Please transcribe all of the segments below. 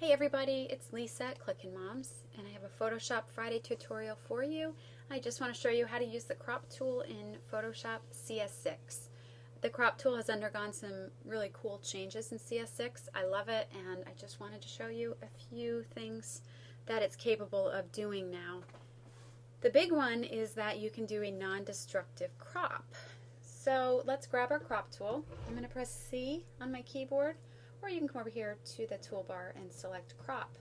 Hey everybody, it's Lisa at Clickin' Moms, and I have a Photoshop Friday tutorial for you. I just want to show you how to use the crop tool in Photoshop CS6. The crop tool has undergone some really cool changes in CS6. I love it, and I just wanted to show you a few things that it's capable of doing now. The big one is that you can do a non-destructive crop. So let's grab our crop tool. I'm going to press C on my keyboard, or you can come over here to the toolbar and select crop.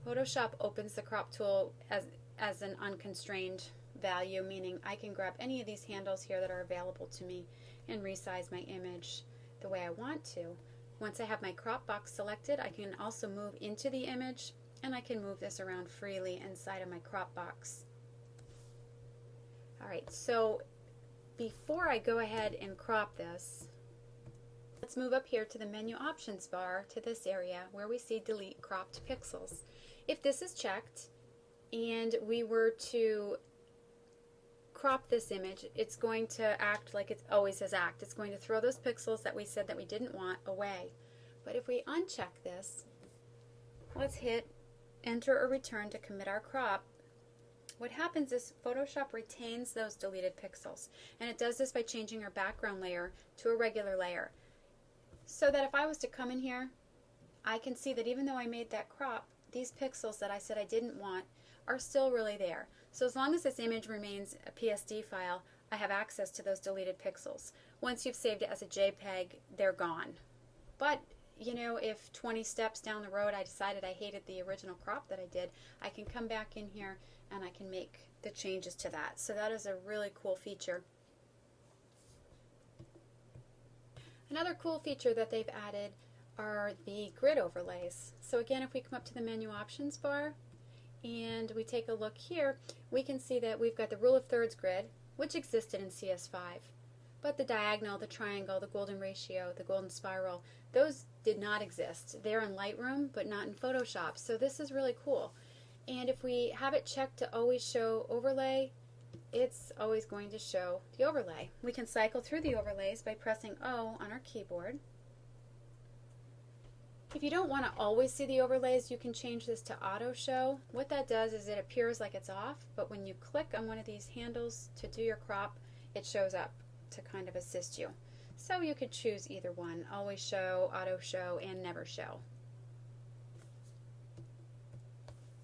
Photoshop opens the crop tool as an unconstrained value, meaning I can grab any of these handles here that are available to me and resize my image the way I want to. Once I have my crop box selected, I can also move into the image, and I can move this around freely inside of my crop box. Alright, so before I go ahead and crop this, let's move up here to the menu options bar to this area where we see delete cropped pixels. If this is checked and we were to crop this image, it's going to act like it always says act. It's going to throw those pixels that we said that we didn't want away. But if we uncheck this, let's hit enter or return to commit our crop. What happens is Photoshop retains those deleted pixels, and it does this by changing our background layer to a regular layer. So that if I was to come in here, I can see that even though I made that crop, these pixels that I said I didn't want are still really there. So as long as this image remains a PSD file, I have access to those deleted pixels. Once you've saved it as a JPEG, they're gone. But you know, if 20 steps down the road I decided I hated the original crop that I did, I can come back in here and I can make the changes to that. So that is a really cool feature. Another cool feature that they've added are the grid overlays. So again, if we come up to the menu options bar and we take a look here, we can see that we've got the rule of thirds grid, which existed in CS5. But the diagonal, the triangle, the golden ratio, the golden spiral, those did not exist. They're in Lightroom, but not in Photoshop. So this is really cool. And if we have it checked to always show overlay, it's always going to show the overlay. We can cycle through the overlays by pressing O on our keyboard. If you don't want to always see the overlays, you can change this to auto show. What that does is it appears like it's off, but when you click on one of these handles to do your crop, it shows up to kind of assist you. So you could choose either one, always show, auto show, and never show.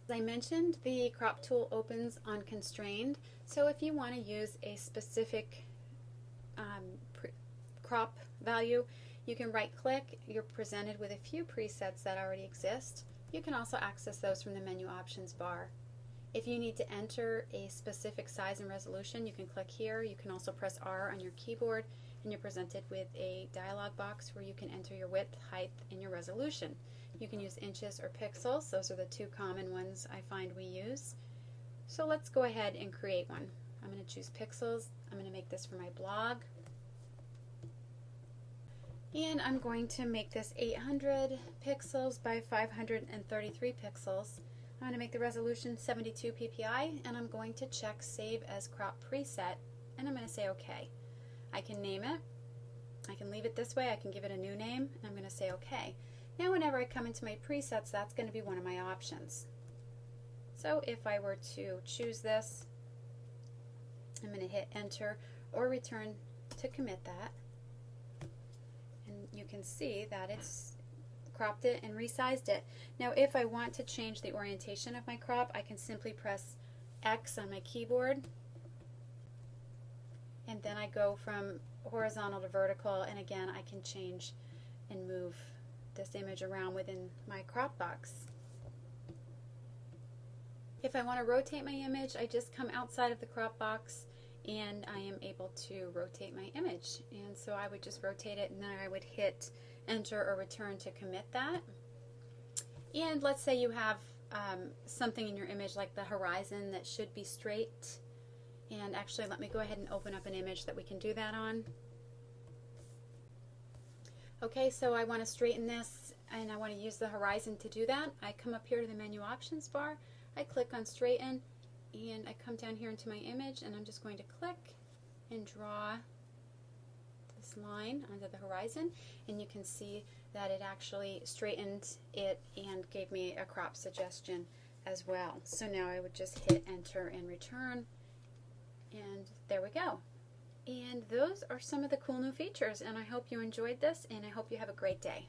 As I mentioned, the crop tool opens unconstrained, so if you want to use a specific crop value, you can right click. You're presented with a few presets that already exist. You can also access those from the menu options bar. If you need to enter a specific size and resolution, you can click here. You can also press R on your keyboard, and you're presented with a dialog box where you can enter your width, height, and your resolution. You can use inches or pixels. Those are the two common ones I find we use. So let's go ahead and create one. I'm going to choose pixels. I'm going to make this for my blog. And I'm going to make this 800 pixels by 533 pixels. I'm going to make the resolution 72 ppi, and I'm going to check Save as Crop Preset, and I'm going to say OK. I can name it. I can leave it this way. I can give it a new name, and I'm going to say OK. Now whenever I come into my presets, that's going to be one of my options. So if I were to choose this, I'm going to hit Enter or Return to commit that. And you can see that it's cropped it and resized it. Now if I want to change the orientation of my crop, I can simply press X on my keyboard, and then I go from horizontal to vertical, and again I can change and move this image around within my crop box. If I want to rotate my image, I just come outside of the crop box and I am able to rotate my image. And so I would just rotate it, and then I would hit Enter or Return to commit that. And let's say you have something in your image like the horizon that should be straight. And actually, let me go ahead and open up an image that we can do that on. Okay, so I want to straighten this, and I want to use the horizon to do that. I come up here to the menu options bar, I click on Straighten, and I come down here into my image, and I'm just going to click and draw this line onto the horizon, and you can see that it actually straightened it and gave me a crop suggestion as well. So now I would just hit enter and return, and there we go. And those are some of the cool new features, and I hope you enjoyed this, and I hope you have a great day.